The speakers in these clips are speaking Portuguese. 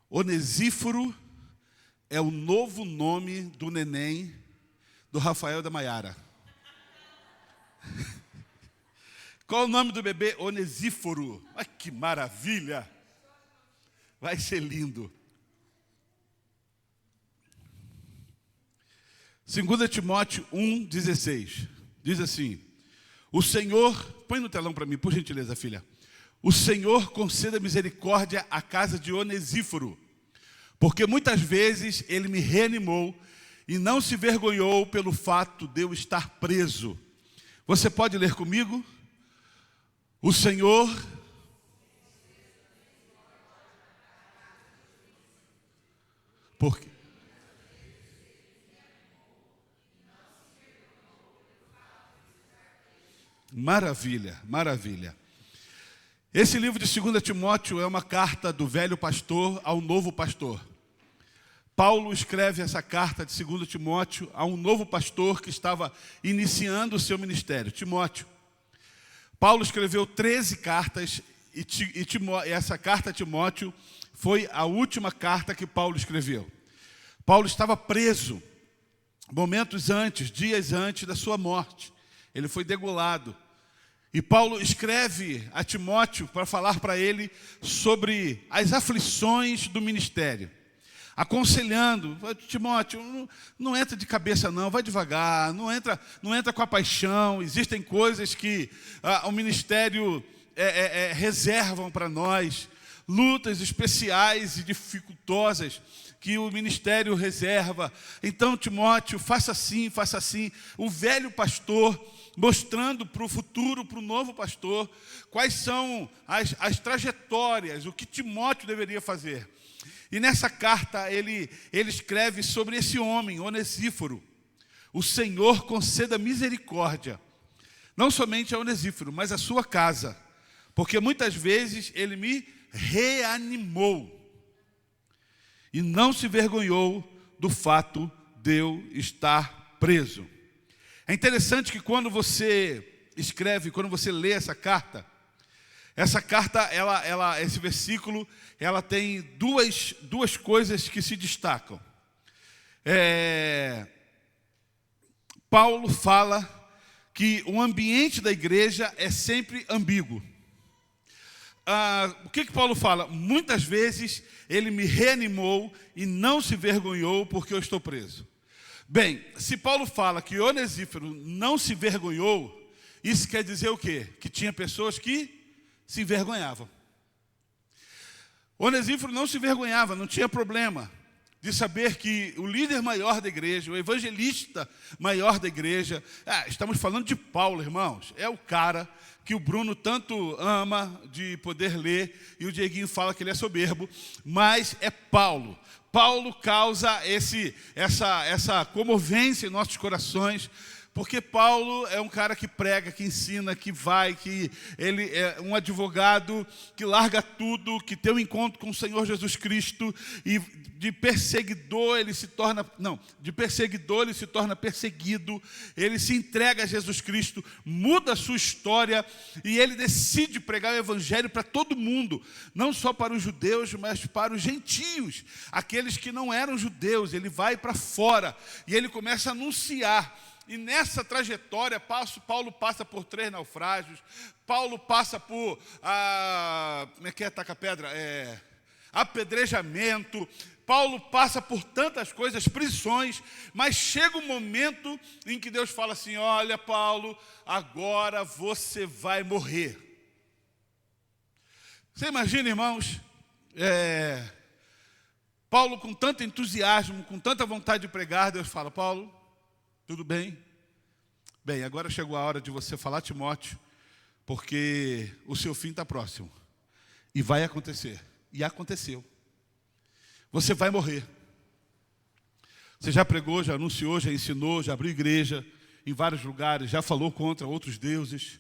Onesíforo é o novo nome do neném do Rafael e da Maiara. Qual o nome do bebê? Onesíforo. Ai, que maravilha! Vai ser lindo. 2 Timóteo 1,16. Diz assim: o Senhor, põe no telão para mim, por gentileza, filha. O Senhor conceda misericórdia à casa de Onesíforo, porque muitas vezes ele me reanimou e não se vergonhou pelo fato de eu estar preso. Você pode ler comigo? O Senhor... Porque... Maravilha, maravilha. Esse livro de 2 Timóteo é uma carta do velho pastor ao novo pastor. Paulo escreve essa carta de 2 Timóteo a um novo pastor que estava iniciando o seu ministério, Timóteo. Paulo escreveu 13 cartas e essa carta a Timóteo foi a última carta que Paulo escreveu. Paulo estava preso momentos antes, dias antes da sua morte. Ele foi degolado. E Paulo escreve a Timóteo para falar para ele sobre as aflições do ministério. Aconselhando: Timóteo, não entra de cabeça não, vai devagar, não entra com a paixão. Existem coisas que o ministério reservam para nós, lutas especiais e dificultosas que o ministério reserva. Então, Timóteo, faça assim, faça assim. O velho pastor mostrando para o futuro, para o novo pastor, quais são as trajetórias, o que Timóteo deveria fazer. E nessa carta ele escreve sobre esse homem, Onesíforo. O Senhor conceda misericórdia, não somente a Onesíforo, mas a sua casa, porque muitas vezes ele me reanimou e não se vergonhou do fato de eu estar preso. É interessante que quando você escreve, quando você lê essa carta, esse versículo, ela tem duas coisas que se destacam. Paulo fala que o ambiente da igreja é sempre ambíguo. O que Paulo fala? Muitas vezes ele me reanimou e não se vergonhou porque eu estou preso. Bem, se Paulo fala que Onesíforo não se vergonhou, isso quer dizer o quê? Que tinha pessoas que se envergonhavam. Onesíforo não se vergonhava, não tinha problema de saber que o líder maior da igreja, o evangelista maior da igreja, estamos falando de Paulo, irmãos, é o cara que o Bruno tanto ama de poder ler, e o Dieguinho fala que ele é soberbo, mas é Paulo. Paulo causa essa comovência em nossos corações, porque Paulo é um cara que prega, que ensina, que vai, que ele é um advogado que larga tudo, que tem um encontro com o Senhor Jesus Cristo, e de perseguidor ele se torna perseguido, ele se entrega a Jesus Cristo, muda a sua história, e ele decide pregar o evangelho para todo mundo, não só para os judeus, mas para os gentios, aqueles que não eram judeus. Ele vai para fora, e ele começa a anunciar. E nessa trajetória, Paulo passa por 3 naufrágios, Paulo passa por, como é que é, taca-pedra? Apedrejamento, Paulo passa por tantas coisas, prisões, mas chega um momento em que Deus fala assim: olha, Paulo, agora você vai morrer. Você imagina, irmãos, Paulo com tanto entusiasmo, com tanta vontade de pregar, Deus fala: Paulo, tudo bem? Bem, agora chegou a hora de você falar, Timóteo, porque o seu fim está próximo. E vai acontecer. E aconteceu. Você vai morrer. Você já pregou, já anunciou, já ensinou, já abriu igreja em vários lugares, já falou contra outros deuses,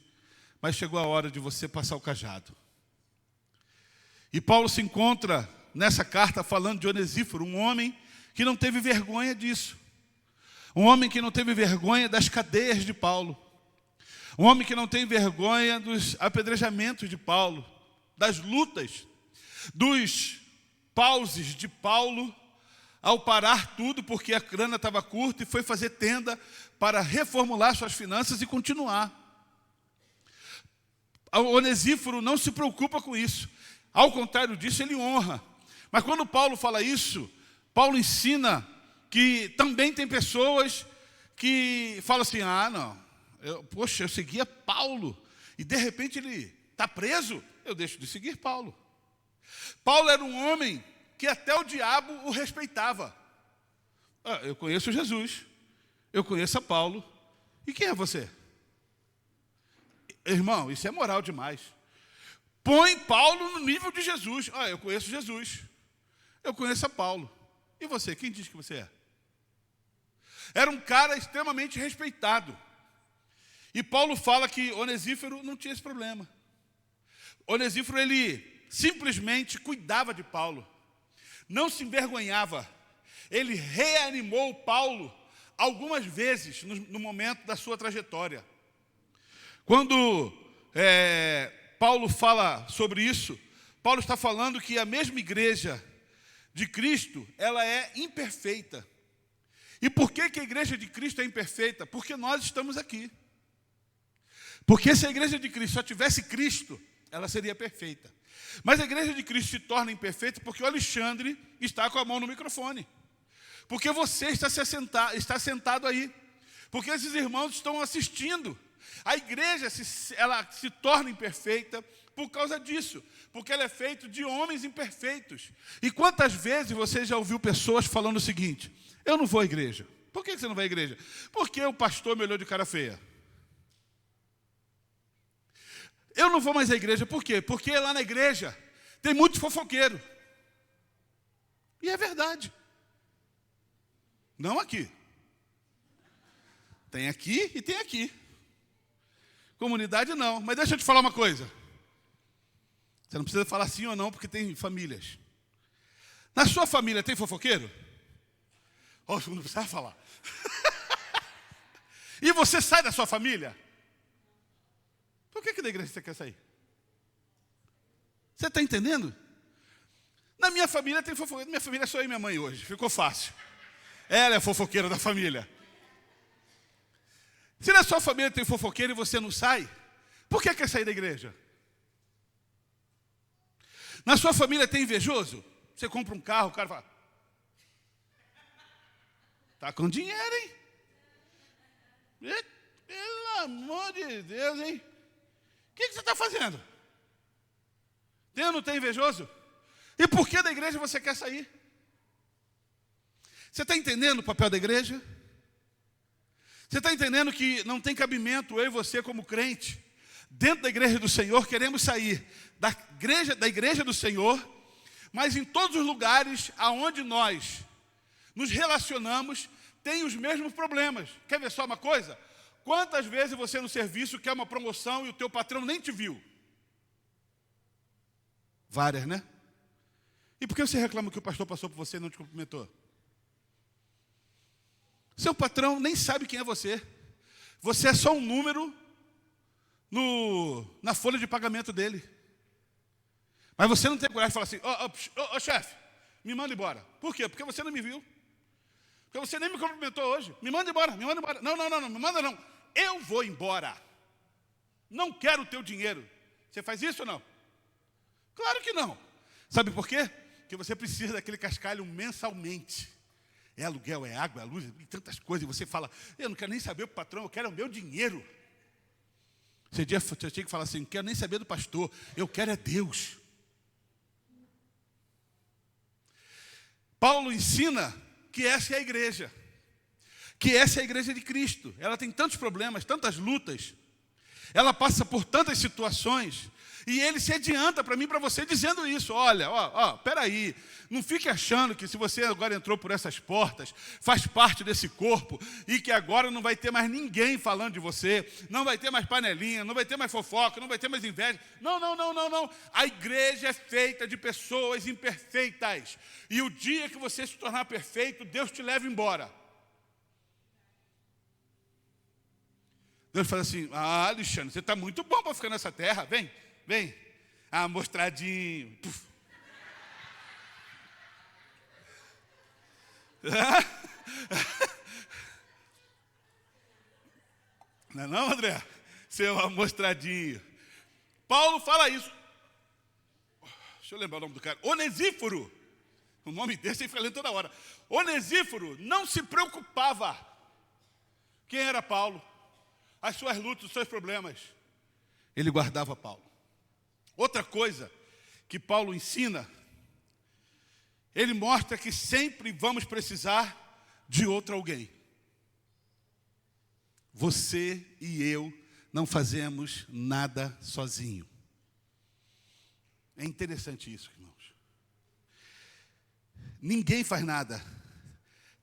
mas chegou a hora de você passar o cajado. E Paulo se encontra nessa carta falando de Onesíforo, um homem que não teve vergonha disso. Um homem que não teve vergonha das cadeias de Paulo. Um homem que não tem vergonha dos apedrejamentos de Paulo, das lutas, dos pauses de Paulo ao parar tudo, porque a grana estava curta, e foi fazer tenda para reformular suas finanças e continuar. O Onesíforo não se preocupa com isso. Ao contrário disso, ele honra. Mas quando Paulo fala isso, Paulo ensina que também tem pessoas que falam assim, eu seguia Paulo, e de repente ele está preso, eu deixo de seguir Paulo. Paulo era um homem que até o diabo o respeitava. Eu conheço Jesus, eu conheço a Paulo, e quem é você? Irmão, isso é moral demais. Põe Paulo no nível de Jesus. Eu conheço Jesus, eu conheço a Paulo. E você, quem diz que você é? Era um cara extremamente respeitado. E Paulo fala que Onesíforo não tinha esse problema. Onesíforo, ele simplesmente cuidava de Paulo, não se envergonhava. Ele reanimou Paulo algumas vezes no momento da sua trajetória. Quando Paulo fala sobre isso, Paulo está falando que a mesma igreja de Cristo, ela é imperfeita. E por que a igreja de Cristo é imperfeita? Porque nós estamos aqui. Porque se a igreja de Cristo só tivesse Cristo, ela seria perfeita. Mas a igreja de Cristo se torna imperfeita porque o Alexandre está com a mão no microfone. Porque você está sentado aí. Porque esses irmãos estão assistindo. A igreja ela se torna imperfeita por causa disso. Porque ela é feita de homens imperfeitos. E quantas vezes você já ouviu pessoas falando o seguinte: eu não vou à igreja. Por que você não vai à igreja? Porque o pastor me olhou de cara feia. Eu não vou mais à igreja, por quê? Porque lá na igreja tem muito fofoqueiro. E é verdade. Não aqui. Tem aqui e tem aqui. Comunidade não. Mas deixa eu te falar uma coisa. Você não precisa falar sim ou não, porque tem famílias. Na sua família tem fofoqueiro? Não precisa falar. E você sai da sua família? Por que da igreja você quer sair? Você está entendendo? Na minha família tem fofoqueiro. Minha família é só eu e minha mãe hoje. Ficou fácil. Ela é a fofoqueira da família. Se na sua família tem fofoqueiro e você não sai, por que quer sair da igreja? Na sua família tem invejoso? Você compra um carro, o cara fala: está com dinheiro, hein? Pelo amor de Deus, hein? O que você está fazendo? Tem ou não tem invejoso? E por que da igreja você quer sair? Você está entendendo o papel da igreja? Você está entendendo que não tem cabimento eu e você como crente, dentro da igreja do Senhor, queremos sair da igreja do Senhor, mas em todos os lugares aonde nós nos relacionamos, tem os mesmos problemas. Quer ver só uma coisa? Quantas vezes você no serviço quer uma promoção e o teu patrão nem te viu? Várias, né? E por que você reclama que o pastor passou por você e não te cumprimentou? Seu patrão nem sabe quem é você. Você é só um número na folha de pagamento dele. Mas você não tem coragem de falar assim: chefe, me manda embora. Por quê? Porque você não me viu. Porque você nem me cumprimentou hoje. Me manda embora, me manda embora. Não, me manda não. Eu vou embora. Não quero o teu dinheiro. Você faz isso ou não? Claro que não. Sabe por quê? Porque você precisa daquele cascalho mensalmente. É aluguel, é água, é luz, e tantas coisas. E você fala: eu não quero nem saber o patrão, eu quero o meu dinheiro. Você tinha que falar assim: não quero nem saber do pastor, eu quero é Deus. Paulo ensina que essa é a igreja. Que essa é a igreja de Cristo. Ela tem tantos problemas, tantas lutas. Ela passa por tantas situações. E ele se adianta para mim e para você dizendo isso: olha, peraí, não fique achando que se você agora entrou por essas portas, faz parte desse corpo, e que agora não vai ter mais ninguém falando de você, não vai ter mais panelinha, não vai ter mais fofoca, não vai ter mais inveja. Não. A igreja é feita de pessoas imperfeitas. E o dia que você se tornar perfeito, Deus te leva embora. Deus fala assim: Alexandre, você está muito bom para ficar nessa terra, vem. Mostradinho. Puf. Não é não, André? Seu amostradinho. Paulo fala isso. Deixa eu lembrar o nome do cara. Onesíforo. O nome desse ele fica lendo toda hora. Onesíforo não se preocupava. Quem era Paulo? As suas lutas, os seus problemas. Ele guardava Paulo. Outra coisa que Paulo ensina, ele mostra que sempre vamos precisar de outro alguém. Você e eu não fazemos nada sozinho. É interessante isso, irmãos. Ninguém faz nada.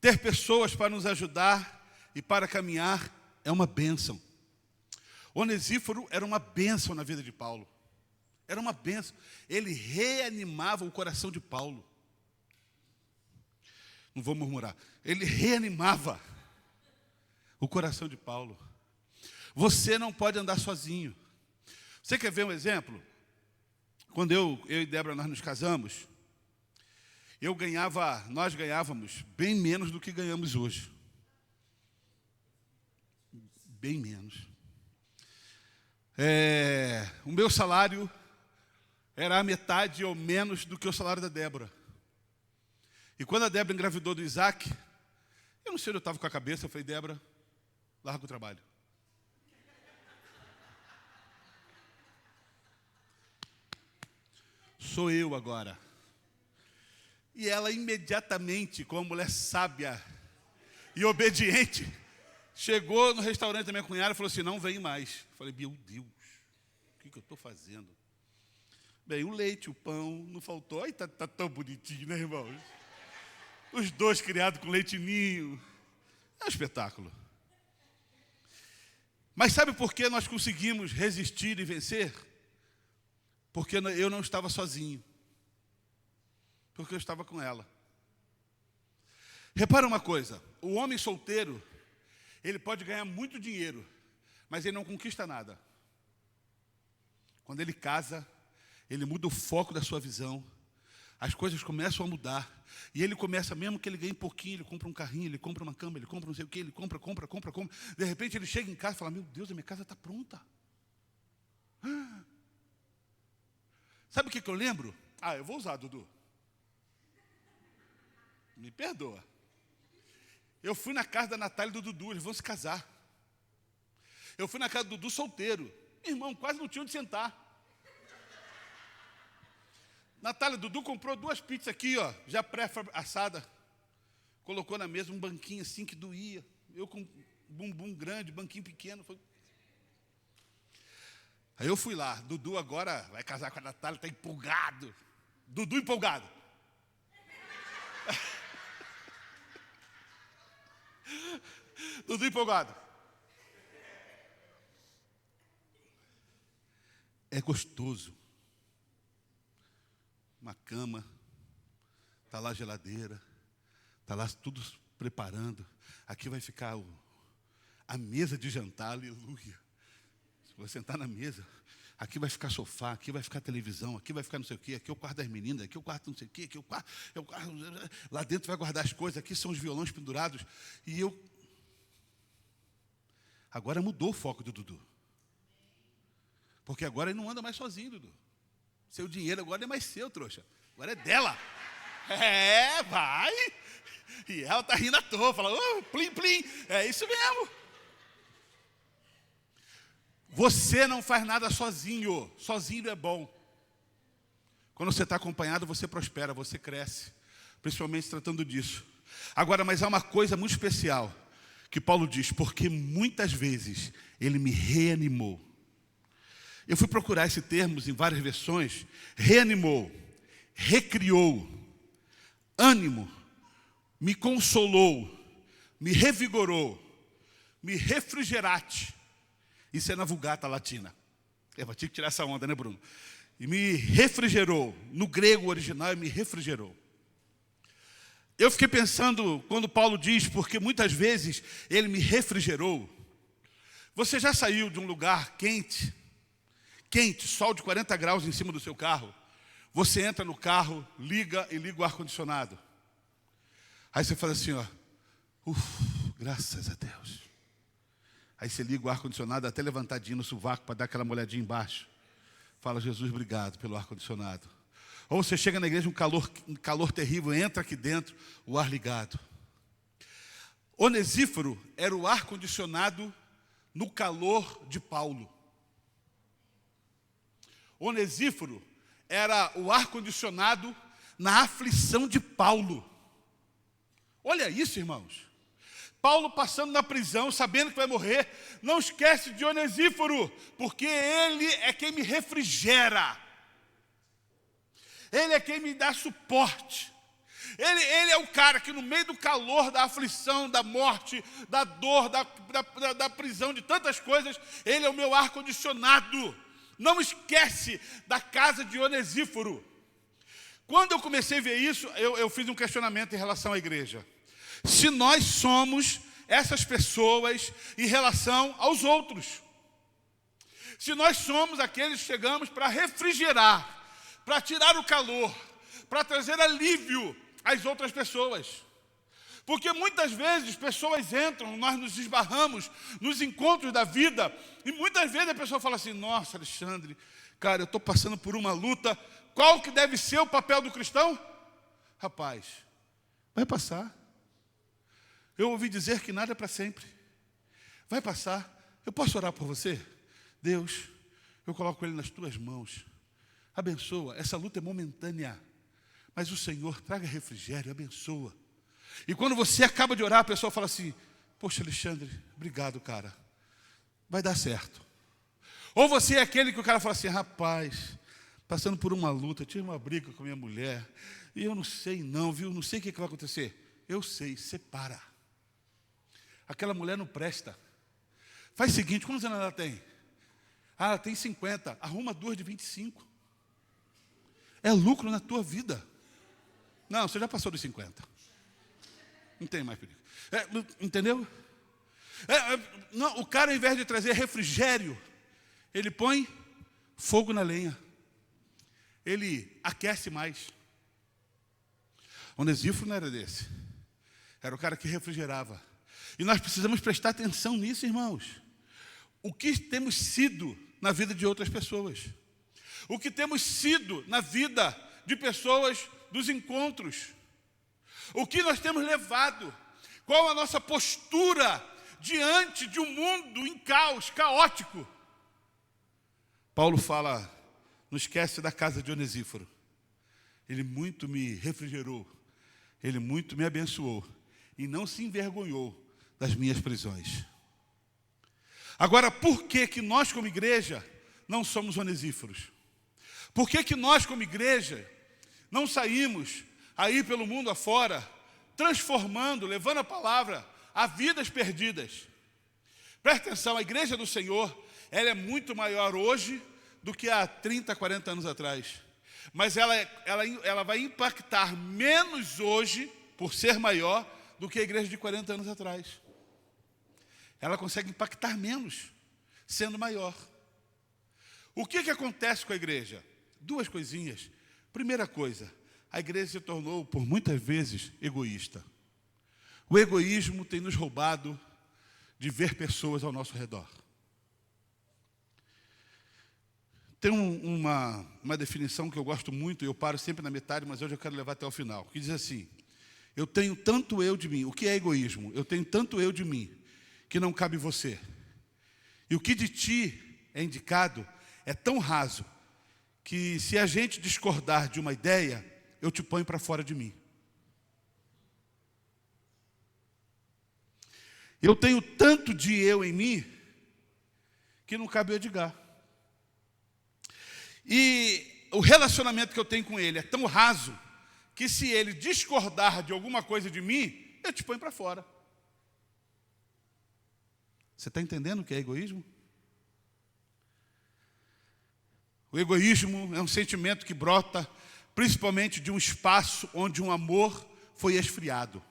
Ter pessoas para nos ajudar e para caminhar é uma bênção. Onesíforo era uma bênção na vida de Paulo. Era uma bênção. Ele reanimava o coração de Paulo. Não vou murmurar. Ele reanimava o coração de Paulo. Você não pode andar sozinho. Você quer ver um exemplo? Quando eu e Débora, nós nos casamos, nós ganhávamos bem menos do que ganhamos hoje. Bem menos. O meu salário era a metade ou menos do que o salário da Débora. E quando a Débora engravidou do Isaac, eu não sei onde eu estava com a cabeça, eu falei, Débora, larga o trabalho. Sou eu agora. E ela imediatamente, como uma mulher sábia e obediente, chegou no restaurante da minha cunhada e falou assim, não vem mais. Eu falei, meu Deus, o que eu estou fazendo? Bem, o leite, o pão, não faltou. Ai, tá tão bonitinho, né, irmãos? Os dois criados com leite ninho. É um espetáculo. Mas sabe por que nós conseguimos resistir e vencer? Porque eu não estava sozinho. Porque eu estava com ela. Repara uma coisa. O homem solteiro, ele pode ganhar muito dinheiro, mas ele não conquista nada. Quando ele casa, ele muda o foco da sua visão. As coisas começam a mudar. E ele começa, mesmo que ele ganhe pouquinho, ele compra um carrinho, ele compra uma cama, ele compra não sei o quê, ele compra. De repente ele chega em casa e fala, meu Deus, a minha casa está pronta. Sabe o que eu lembro? Eu vou usar, Dudu. Me perdoa. Eu fui na casa da Natália e do Dudu, eles vão se casar. Eu fui na casa do Dudu solteiro. Irmão, quase não tinha onde sentar. Natália, Dudu comprou 2 pizzas aqui, ó, já pré-assada. Colocou na mesa um banquinho assim que doía. Eu com bumbum grande, banquinho pequeno. Aí eu fui lá. Dudu agora vai casar com a Natália, está empolgado. Dudu empolgado. Dudu empolgado. É gostoso. Uma cama, está lá a geladeira, está lá tudo preparando. Aqui vai ficar a mesa de jantar, aleluia. Vou sentar na mesa. Aqui vai ficar sofá, aqui vai ficar televisão, aqui vai ficar não sei o quê, aqui é o quarto das meninas, aqui é o quarto não sei o quê, aqui é o quarto, lá dentro vai guardar as coisas, aqui são os violões pendurados. E agora mudou o foco do Dudu. Porque agora ele não anda mais sozinho, Dudu. Seu dinheiro agora não é mais seu, trouxa. Agora é dela. Vai. E ela está rindo à toa, fala, plim, plim. É isso mesmo. Você não faz nada sozinho. Sozinho é bom. Quando você está acompanhado, você prospera, você cresce. Principalmente tratando disso. Agora, mas há uma coisa muito especial que Paulo diz, porque muitas vezes ele me reanimou. Eu fui procurar esse termo em várias versões. Reanimou, recriou, ânimo, me consolou, me revigorou, me refrigerate. Isso é na Vulgata Latina. Eu tinha que tirar essa onda, né, Bruno? E me refrigerou. No grego original, me refrigerou. Eu fiquei pensando, quando Paulo diz, porque muitas vezes ele me refrigerou. Você já saiu de um lugar quente, sol de 40 graus em cima do seu carro. Você entra no carro, liga o ar-condicionado. Aí você fala assim, ó, graças a Deus. Aí você liga o ar-condicionado até levantadinho no sovaco para dar aquela molhadinha embaixo. Fala, Jesus, obrigado pelo ar-condicionado. Ou você chega na igreja, um calor terrível, entra aqui dentro, o ar ligado. Onesíforo era o ar-condicionado no calor de Paulo. Onesíforo era o ar-condicionado na aflição de Paulo. Olha isso, irmãos. Paulo passando na prisão, sabendo que vai morrer, não esquece de Onesíforo, porque ele é quem me refrigera. Ele é quem me dá suporte. Ele é o cara que no meio do calor, da aflição, da morte, da dor, da prisão, de tantas coisas, ele é o meu ar-condicionado. Não esquece da casa de Onesíforo. Quando eu comecei a ver isso, eu fiz um questionamento em relação à igreja. Se nós somos essas pessoas em relação aos outros. Se nós somos aqueles que chegamos para refrigerar, para tirar o calor, para trazer alívio às outras pessoas. Porque muitas vezes pessoas entram, nós nos esbarramos nos encontros da vida, e muitas vezes a pessoa fala assim, nossa, Alexandre, cara, eu estou passando por uma luta, qual que deve ser o papel do cristão? Rapaz, vai passar. Eu ouvi dizer que nada é para sempre. Vai passar. Eu posso orar por você? Deus, eu coloco ele nas tuas mãos. Abençoa, essa luta é momentânea, mas o Senhor traga refrigério, abençoa. E quando você acaba de orar, a pessoa fala assim, poxa, Alexandre, obrigado, cara, vai dar certo. Ou você é aquele que o cara fala assim, rapaz, passando por uma luta, eu tive uma briga com a minha mulher, e eu não sei não, viu, não sei o que vai acontecer. Eu sei, separa. Aquela mulher não presta. Faz o seguinte, quantos anos ela tem? Ah, ela tem 50, arruma 2 de 25. É lucro na tua vida. Não, você já passou dos 50. Não tem mais perigo. Entendeu? Não, o cara, ao invés de trazer refrigério, ele põe fogo na lenha. Ele aquece mais. Onesíforo não era desse. Era o cara que refrigerava. E nós precisamos prestar atenção nisso, irmãos. O que temos sido na vida de outras pessoas. O que temos sido na vida de pessoas dos encontros. O que nós temos levado. Qual a nossa postura diante de um mundo em caos, caótico. Paulo fala, não esquece da casa de Onesíforo. Ele muito me refrigerou. Ele muito me abençoou. E não se envergonhou das minhas prisões. Agora, por que nós como igreja não somos onesíforos? Por que nós como igreja não saímos aí pelo mundo afora, transformando, levando a palavra a vidas perdidas? Presta atenção, a igreja do Senhor, ela é muito maior hoje do que há 30, 40 anos atrás. Mas ela vai impactar menos hoje, por ser maior, do que a igreja de 40 anos atrás. Ela consegue impactar menos, sendo maior. O que acontece com a igreja? 2 coisinhas. Primeira coisa, a igreja se tornou, por muitas vezes, egoísta. O egoísmo tem nos roubado de ver pessoas ao nosso redor. Tem uma definição que eu gosto muito, e eu paro sempre na metade, mas hoje eu quero levar até o final, que diz assim, eu tenho tanto eu de mim. O que é egoísmo? Eu tenho tanto eu de mim, que não cabe você. E o que de ti é indicado é tão raso, que se a gente discordar de uma ideia, eu te ponho para fora de mim. Eu tenho tanto de eu em mim, que não cabe o Edgar. E o relacionamento que eu tenho com ele é tão raso, que se ele discordar de alguma coisa de mim, eu te ponho para fora. Você está entendendo o que é egoísmo? O egoísmo é um sentimento que brota principalmente de um espaço onde um amor foi esfriado.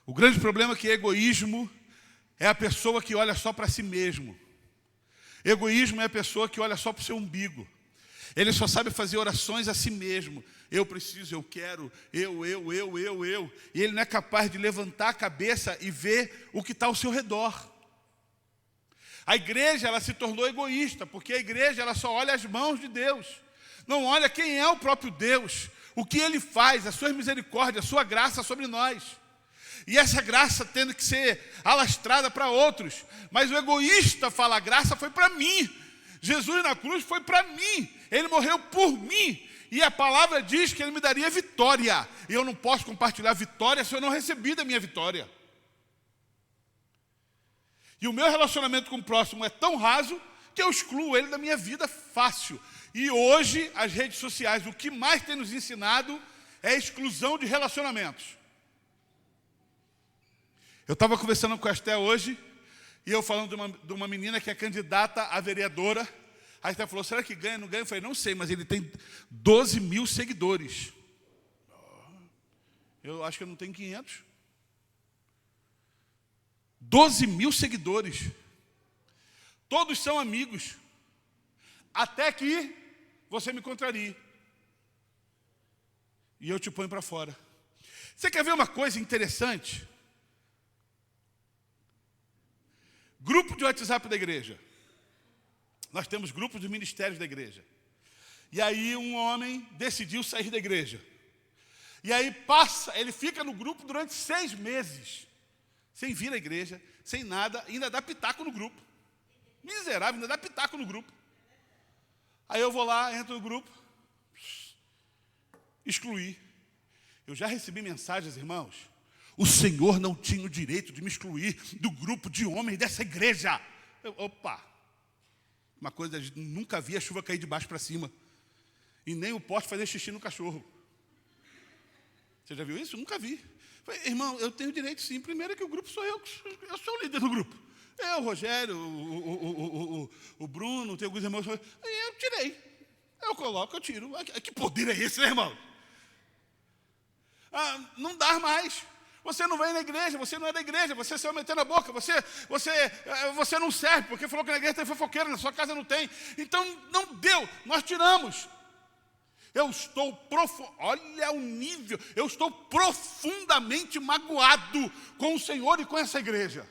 O grande problema é que egoísmo é a pessoa que olha só para si mesmo. Egoísmo é a pessoa que olha só para o seu umbigo. Ele só sabe fazer orações a si mesmo. Eu preciso, eu quero, eu. E ele não é capaz de levantar a cabeça e ver o que está ao seu redor. A igreja, ela se tornou egoísta, porque a igreja, ela só olha as mãos de Deus. Não olha quem é o próprio Deus, o que Ele faz, as suas misericórdias, a sua graça sobre nós. E essa graça tendo que ser alastrada para outros. Mas o egoísta fala, a graça foi para mim. Jesus na cruz foi para mim. Ele morreu por mim. E a palavra diz que Ele me daria vitória. E eu não posso compartilhar vitória se eu não recebi da minha vitória. E o meu relacionamento com o próximo é tão raso que eu excluo ele da minha vida fácil. E hoje, as redes sociais, o que mais tem nos ensinado é a exclusão de relacionamentos. Eu estava conversando com a Esté hoje, e eu falando de uma menina que é candidata a vereadora. A Esté falou, será que ganha? Não ganha? Eu falei, não sei, mas ele tem 12 mil seguidores. Eu acho que eu não tenho 500. 12 mil seguidores. Todos são amigos. Até que você me contrarie. E eu te ponho para fora. Você quer ver uma coisa interessante? Grupo de WhatsApp da igreja. Nós temos grupos de ministérios da igreja. E aí um homem decidiu sair da igreja. E aí ele fica no grupo durante 6 meses. Sem vir à igreja, sem nada, ainda dá pitaco no grupo. Miserável, ainda dá pitaco no grupo. Aí eu vou lá, entro no grupo, excluir. Eu já recebi mensagens, irmãos. O Senhor não tinha o direito de me excluir do grupo de homens dessa igreja. Opa! Uma coisa, nunca vi a chuva cair de baixo para cima. E nem o poste fazer xixi no cachorro. Você já viu isso? Nunca vi. Falei, irmão, eu tenho direito sim. Primeiro que o grupo sou eu sou o líder do grupo. Eu, o Rogério, o Bruno, tem alguns irmãos. Aí eu tirei. Eu coloco, eu tiro. Que poder é esse, né, irmão? Não dá mais. Você não vem na igreja, você não é da igreja, você saiu metendo a boca, você não serve, porque falou que na igreja tem fofoqueiro, na sua casa não tem. Então, não deu, nós tiramos. Olha o nível, eu estou profundamente magoado com o Senhor e com essa igreja.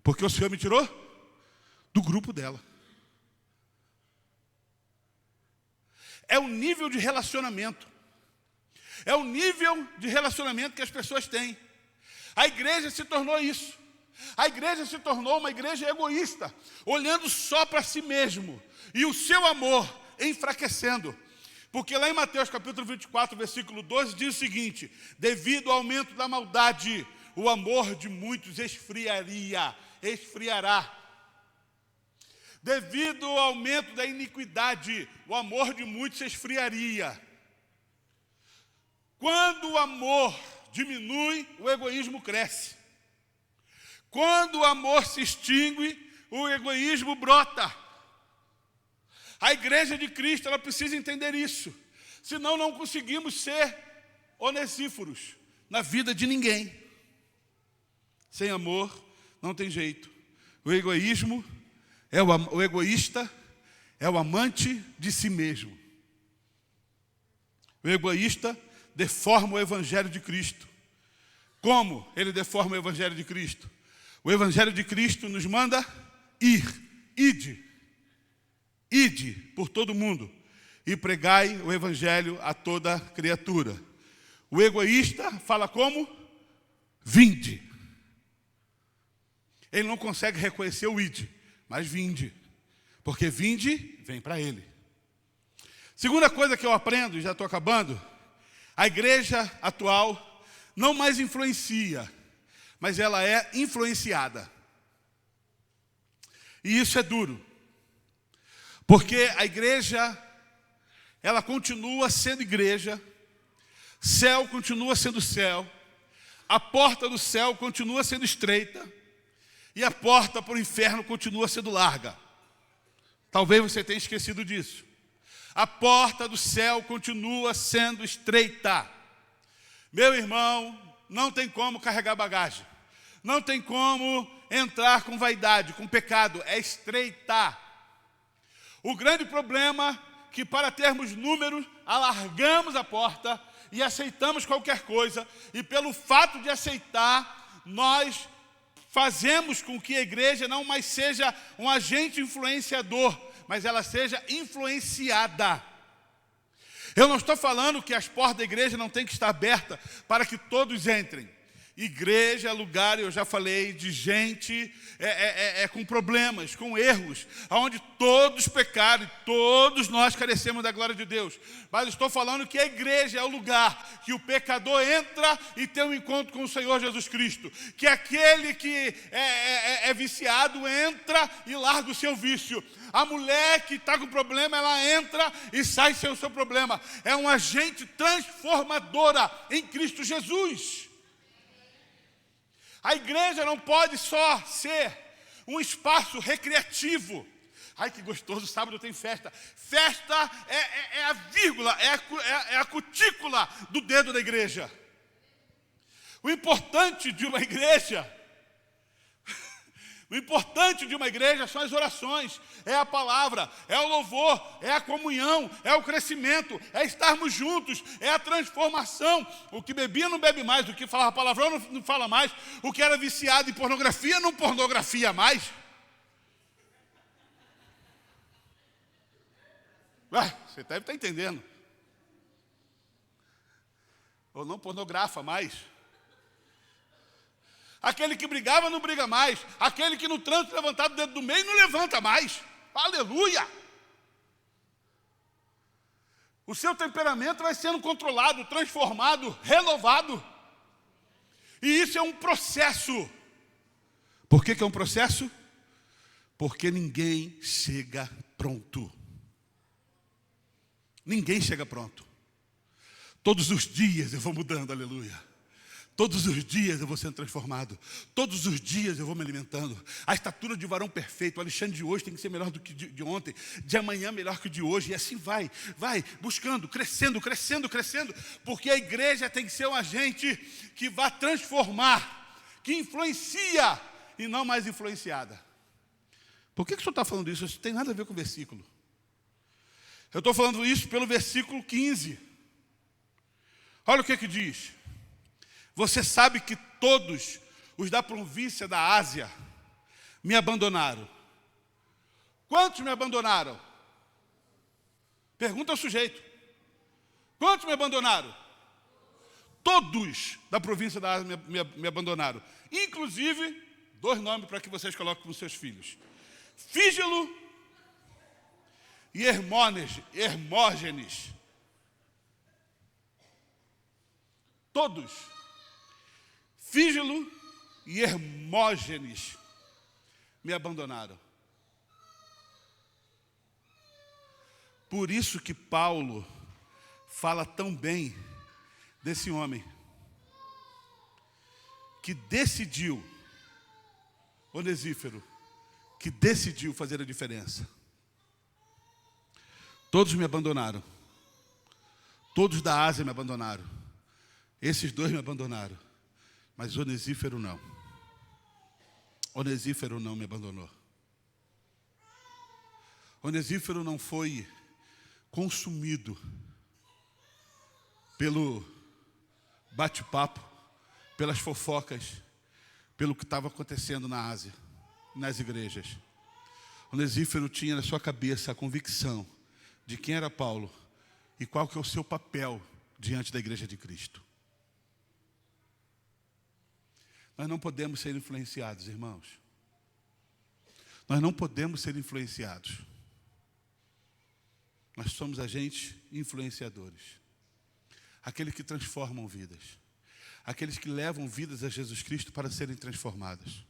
Porque o Senhor me tirou do grupo dela. É o nível de relacionamento. É o nível de relacionamento que as pessoas têm. A igreja se tornou isso. A igreja se tornou uma igreja egoísta, olhando só para si mesmo. E o seu amor enfraquecendo. Porque lá em Mateus capítulo 24, versículo 12, diz o seguinte: devido ao aumento da maldade, o amor de muitos esfriará. Devido ao aumento da iniquidade, o amor de muitos se esfriaria. Quando o amor diminui, o egoísmo cresce. Quando o amor se extingue, o egoísmo brota. A igreja de Cristo, ela precisa entender isso. Senão não conseguimos ser onesíforos na vida de ninguém. Sem amor, não tem jeito. O egoísta é o amante de si mesmo. O egoísta deforma o evangelho de Cristo. Como ele deforma o evangelho de Cristo? O evangelho de Cristo nos manda ide por todo mundo e pregai o evangelho a toda criatura. O egoísta fala como? Vinde. Ele não consegue reconhecer o ide, mas vinde. Porque vinde, vem para ele. Segunda coisa que eu aprendo, e já estou acabando, a igreja atual não mais influencia, mas ela é influenciada. E isso é duro. Porque a igreja, ela continua sendo igreja, céu continua sendo céu, a porta do céu continua sendo estreita, e a porta para o inferno continua sendo larga. Talvez você tenha esquecido disso. A porta do céu continua sendo estreita. Meu irmão, não tem como carregar bagagem. Não tem como entrar com vaidade, com pecado. É estreita. O grande problema é que para termos números, alargamos a porta e aceitamos qualquer coisa. E pelo fato de aceitar, nós fazemos com que a igreja não mais seja um agente influenciador, mas ela seja influenciada. Eu não estou falando que as portas da igreja não têm que estar abertas para que todos entrem. Igreja é lugar, eu já falei, de gente com problemas, com erros, onde todos pecaram e todos nós carecemos da glória de Deus. Mas estou falando que a igreja é o lugar que o pecador entra e tem um encontro com o Senhor Jesus Cristo. Que aquele que é viciado entra e larga o seu vício. A mulher que está com problema, ela entra e sai sem o seu problema. É um agente transformadora em Cristo Jesus. A igreja não pode só ser um espaço recreativo. Ai, que gostoso, sábado tem festa. Festa é a vírgula, é a cutícula do dedo da igreja. O importante de uma igreja são as orações, é a palavra, é o louvor, é a comunhão, é o crescimento, é estarmos juntos, é a transformação. O que bebia não bebe mais, o que falava palavrão não fala mais, o que era viciado em pornografia não pornografia mais. Você deve estar entendendo. Ou não pornografa mais. Aquele que brigava não briga mais. Aquele que no trânsito levantava o dedo do meio não levanta mais. Aleluia! O seu temperamento vai sendo controlado, transformado, renovado. E isso é um processo. Por que é um processo? Porque ninguém chega pronto. Ninguém chega pronto. Todos os dias eu vou mudando, aleluia. Todos os dias eu vou sendo transformado. Todos os dias eu vou me alimentando. A estatura de varão perfeito. O Alexandre de hoje tem que ser melhor do que de ontem. De amanhã melhor que o de hoje. E assim vai buscando, crescendo. Porque a igreja tem que ser um agente que vai transformar, que influencia e não mais influenciada. Por que o senhor está falando isso? Isso não tem nada a ver com o versículo. Eu estou falando isso pelo versículo 15. Olha o que diz. Você sabe que todos os da província da Ásia me abandonaram. Quantos me abandonaram? Pergunta ao sujeito. Quantos me abandonaram? Todos da província da Ásia me abandonaram. Inclusive, 2 nomes para que vocês coloquem com seus filhos. Fígelo e Hermógenes. Todos. Fígelo e Hermógenes me abandonaram. Por isso que Paulo fala tão bem desse homem que decidiu, Onesífero, que decidiu fazer a diferença. Todos me abandonaram. Todos da Ásia me abandonaram. Esses 2 me abandonaram. Mas Onesífero não. Onesífero não me abandonou. Onesífero não foi consumido pelo bate-papo, pelas fofocas, pelo que estava acontecendo na Ásia, nas igrejas. Onesífero tinha na sua cabeça a convicção de quem era Paulo e qual que é o seu papel diante da igreja de Cristo. Nós não podemos ser influenciados, irmãos. Nós não podemos ser influenciados. Nós somos agentes influenciadores. Aqueles que transformam vidas. Aqueles que levam vidas a Jesus Cristo para serem transformadas.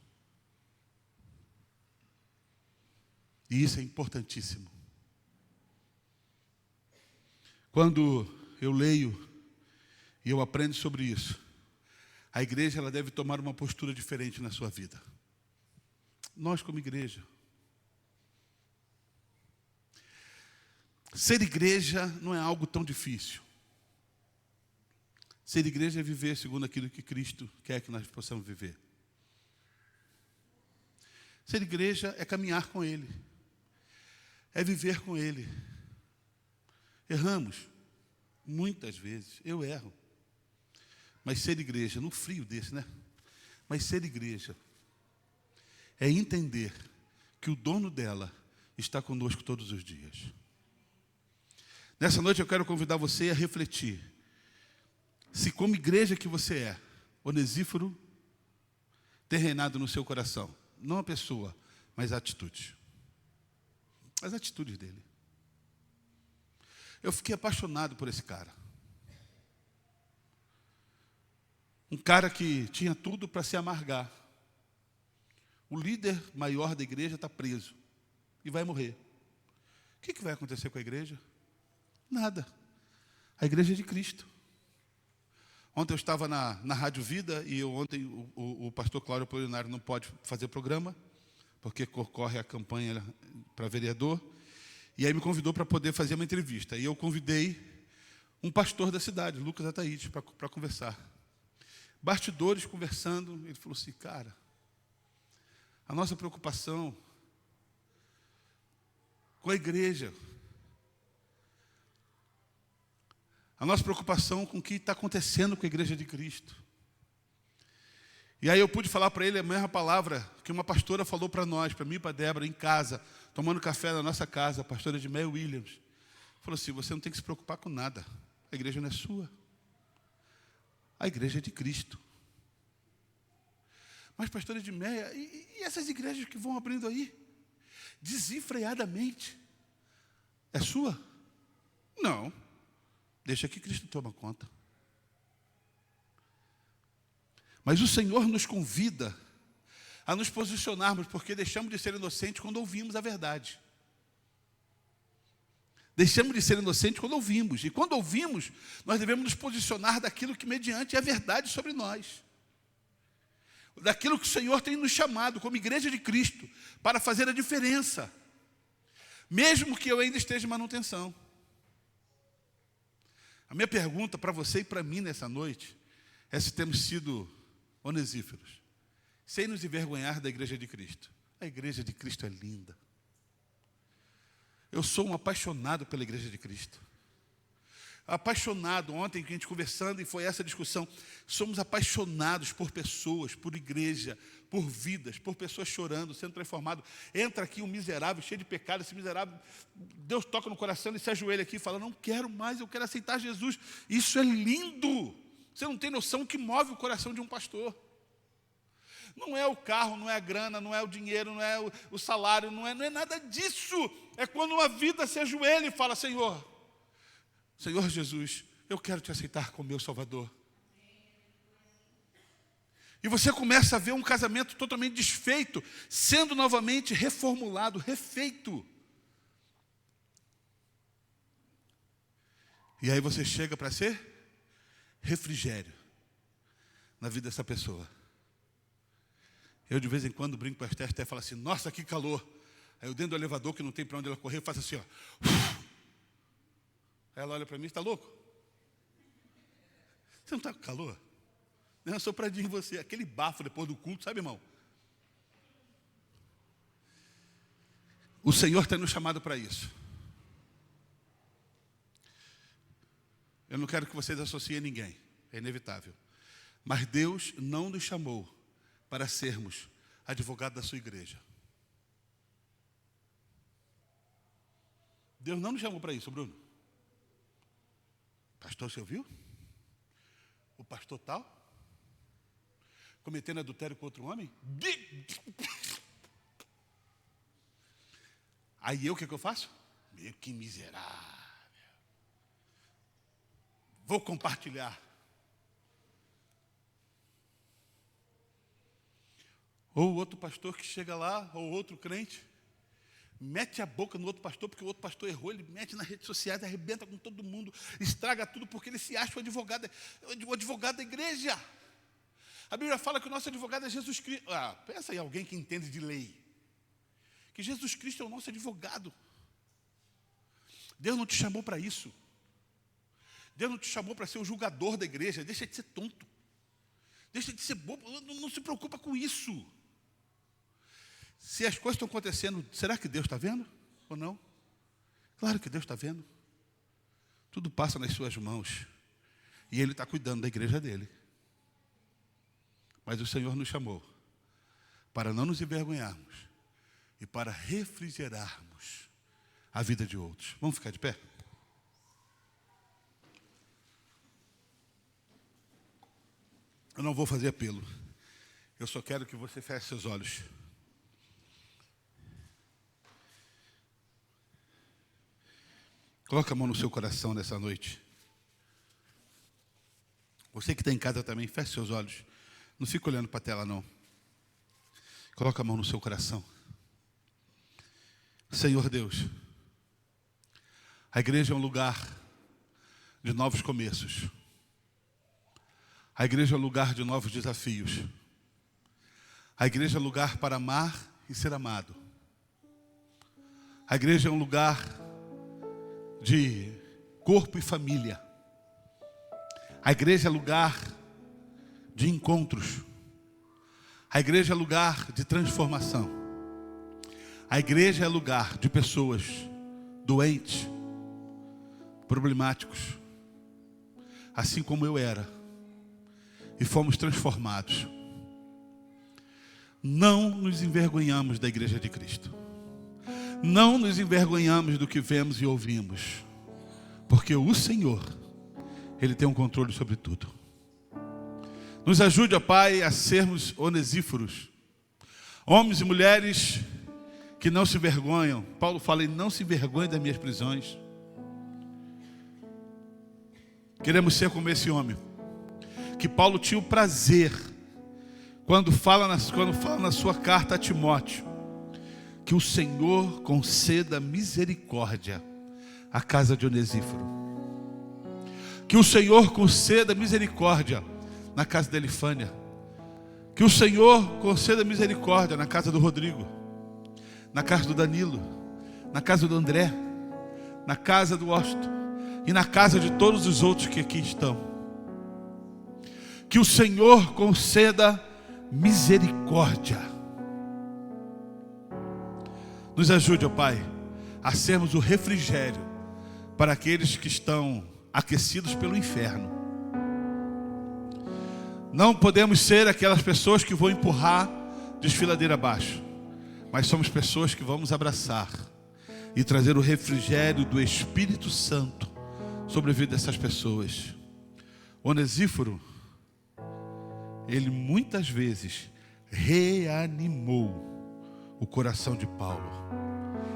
E isso é importantíssimo. Quando eu leio e eu aprendo sobre isso, a igreja ela deve tomar uma postura diferente na sua vida. Nós como igreja. Ser igreja não é algo tão difícil. Ser igreja é viver segundo aquilo que Cristo quer que nós possamos viver. Ser igreja é caminhar com Ele. é viver com Ele. Erramos, muitas vezes, eu erro. Mas ser igreja, no frio desse, né? Mas ser igreja é entender que o dono dela está conosco todos os dias. Nessa noite eu quero convidar você a refletir. Se como igreja que você é, Onesíforo tem reinado no seu coração. Não a pessoa, mas a atitude. As atitudes dele. Eu fiquei apaixonado por esse cara. Um cara que tinha tudo para se amargar. O líder maior da igreja está preso e vai morrer. O que vai acontecer com a igreja? Nada. A igreja é de Cristo. Ontem eu estava na Rádio Vida e ontem o pastor Cláudio Apolinário não pode fazer programa, porque corre a campanha para vereador. E aí me convidou para poder fazer uma entrevista. E eu convidei um pastor da cidade, Lucas Ataíde, para conversar. Bastidores conversando, ele falou assim, cara, a nossa preocupação com a igreja, a nossa preocupação com o que está acontecendo com a igreja de Cristo. E aí eu pude falar para ele a mesma palavra que uma pastora falou para nós, para mim e para a Débora, em casa, tomando café na nossa casa, a pastora Edmeia Williams. Falou assim, você não tem que se preocupar com nada, a igreja não é sua. A igreja é de Cristo. Mas, pastora Edmeia, e essas igrejas que vão abrindo aí? Desenfreadamente. É sua? Não. Deixa que Cristo toma conta. Mas o Senhor nos convida a nos posicionarmos, porque deixamos de ser inocentes quando ouvimos a verdade. Deixamos de ser inocentes quando ouvimos. E quando ouvimos, nós devemos nos posicionar daquilo que mediante é a verdade sobre nós. Daquilo que o Senhor tem nos chamado como igreja de Cristo para fazer a diferença. Mesmo que eu ainda esteja em manutenção. A minha pergunta para você e para mim nessa noite é se temos sido onesíferos, sem nos envergonhar da igreja de Cristo. A igreja de Cristo é linda. Eu sou um apaixonado pela igreja de Cristo. Apaixonado, ontem que a gente conversando e foi essa discussão, somos apaixonados por pessoas, por igreja, por vidas, por pessoas chorando, sendo transformado. Entra aqui um miserável, cheio de pecado, esse miserável, Deus toca no coração, ele se ajoelha aqui e fala, não quero mais, eu quero aceitar Jesus. Isso é lindo. Você não tem noção o que move o coração de um pastor. Não é o carro, não é a grana, não é o dinheiro, não é o salário, não é nada disso. É quando uma vida se ajoelha e fala, Senhor Jesus, eu quero te aceitar como meu Salvador. E você começa a ver um casamento totalmente desfeito, sendo novamente reformulado, refeito. E aí você chega para ser refrigério na vida dessa pessoa. Eu de vez em quando brinco com a Esther, até falo assim, nossa, que calor. Aí eu dentro do elevador, que não tem para onde ela correr, eu faço assim, ó. Aí ela olha para mim, está louco? Você não está com calor? Não, sopradinho em você, aquele bafo depois do culto, sabe, irmão? O Senhor tem nos chamado para isso. Eu não quero que vocês associem ninguém, é inevitável. Mas Deus não nos chamou para sermos advogados da sua igreja. Deus não nos chamou para isso, Bruno. Pastor, você ouviu? O pastor tal? Cometendo adultério com outro homem? Aí o que eu faço? Meu, que miserável. Vou compartilhar. Ou outro pastor que chega lá, ou outro crente, mete a boca no outro pastor, porque o outro pastor errou, ele mete nas redes sociais, arrebenta com todo mundo, estraga tudo, porque ele se acha o advogado da igreja. A Bíblia fala que o nosso advogado é Jesus Cristo. Pensa em alguém que entende de lei. Que Jesus Cristo é o nosso advogado. Deus não te chamou para isso. Deus não te chamou para ser o julgador da igreja. Deixa de ser tonto. Deixa de ser bobo. Não se preocupa com isso. Se as coisas estão acontecendo, será que Deus está vendo ou não? Claro que Deus está vendo. Tudo passa nas suas mãos. E Ele está cuidando da igreja dele. Mas o Senhor nos chamou para não nos envergonharmos e para refrigerarmos a vida de outros. Vamos ficar de pé? Eu não vou fazer apelo. Eu só quero que você feche seus olhos. Coloca a mão no seu coração nessa noite. Você que está em casa também, feche seus olhos. Não fica olhando para a tela, não. Coloca a mão no seu coração. Senhor Deus, a igreja é um lugar de novos começos. A igreja é um lugar de novos desafios. A igreja é um lugar para amar e ser amado. A igreja é um lugar de corpo e família. A igreja é lugar de encontros. A igreja é lugar de transformação. A igreja é lugar de pessoas doentes, problemáticos, assim como eu era, e fomos transformados. Não nos envergonhamos da igreja de Cristo. Não nos envergonhamos do que vemos e ouvimos, porque o Senhor, Ele tem um controle sobre tudo. Nos ajude, ó Pai, a sermos onesíforos, homens e mulheres que não se envergonham. Paulo fala em não se envergonhe das minhas prisões. Queremos ser como esse homem, que Paulo tinha o prazer, quando fala na sua carta a Timóteo, que o Senhor conceda misericórdia à casa de Onesíforo. Que o Senhor conceda misericórdia na casa da Elifânia. Que o Senhor conceda misericórdia na casa do Rodrigo, na casa do Danilo, na casa do André, na casa do Osto e na casa de todos os outros que aqui estão. Que o Senhor conceda misericórdia. Nos ajude, ó Pai, a sermos o refrigério para aqueles que estão aquecidos pelo inferno. Não podemos ser aquelas pessoas que vão empurrar desfiladeira abaixo, mas somos pessoas que vamos abraçar e trazer o refrigério do Espírito Santo sobre a vida dessas pessoas. Onesíforo, ele muitas vezes reanimou o coração de Paulo.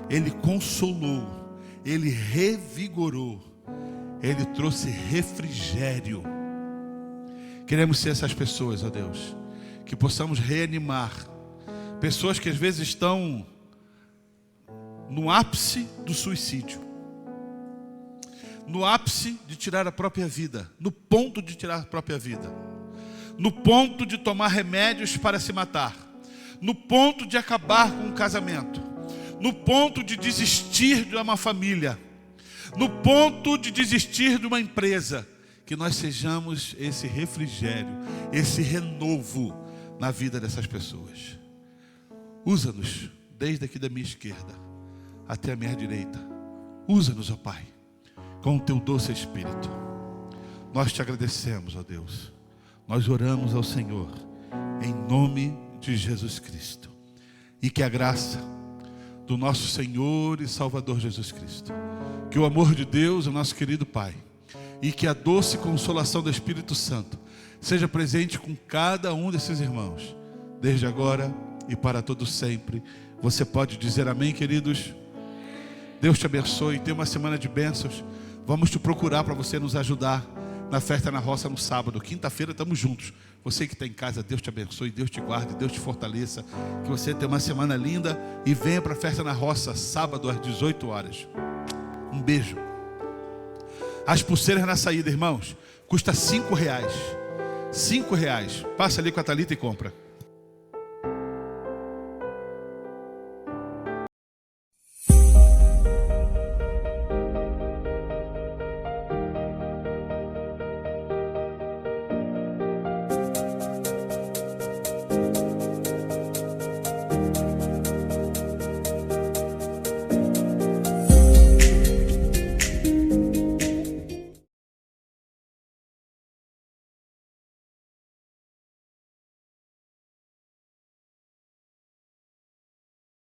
Ele consolou, ele revigorou, ele trouxe refrigério. Queremos ser essas pessoas, ó Deus, que possamos reanimar pessoas que às vezes estão no ápice do suicídio, no ápice de tirar a própria vida, no ponto de tirar a própria vida, no ponto de tomar remédios para se matar, no ponto de acabar com um casamento, no ponto de desistir de uma família, no ponto de desistir de uma empresa. Que nós sejamos esse refrigério, esse renovo na vida dessas pessoas. Usa-nos desde aqui da minha esquerda até a minha direita. Usa-nos, ó Pai, com o Teu doce Espírito. Nós Te agradecemos, ó Deus. Nós oramos ao Senhor em nome de Jesus Cristo. E que a graça do nosso Senhor e Salvador Jesus Cristo, que o amor de Deus, o nosso querido Pai, e que a doce consolação do Espírito Santo seja presente com cada um desses irmãos, desde agora e para todo sempre. Você pode dizer amém, queridos? Deus te abençoe, tenha uma semana de bênçãos. Vamos te procurar para você nos ajudar na festa na roça no sábado. Quinta-feira estamos juntos. Você que está em casa, Deus te abençoe, Deus te guarde, Deus te fortaleça. Que você tenha uma semana linda e venha para a festa na roça, sábado às 18 horas. Um beijo. As pulseiras na saída, irmãos, custa R$5. R$5. Passa ali com a Thalita e compra.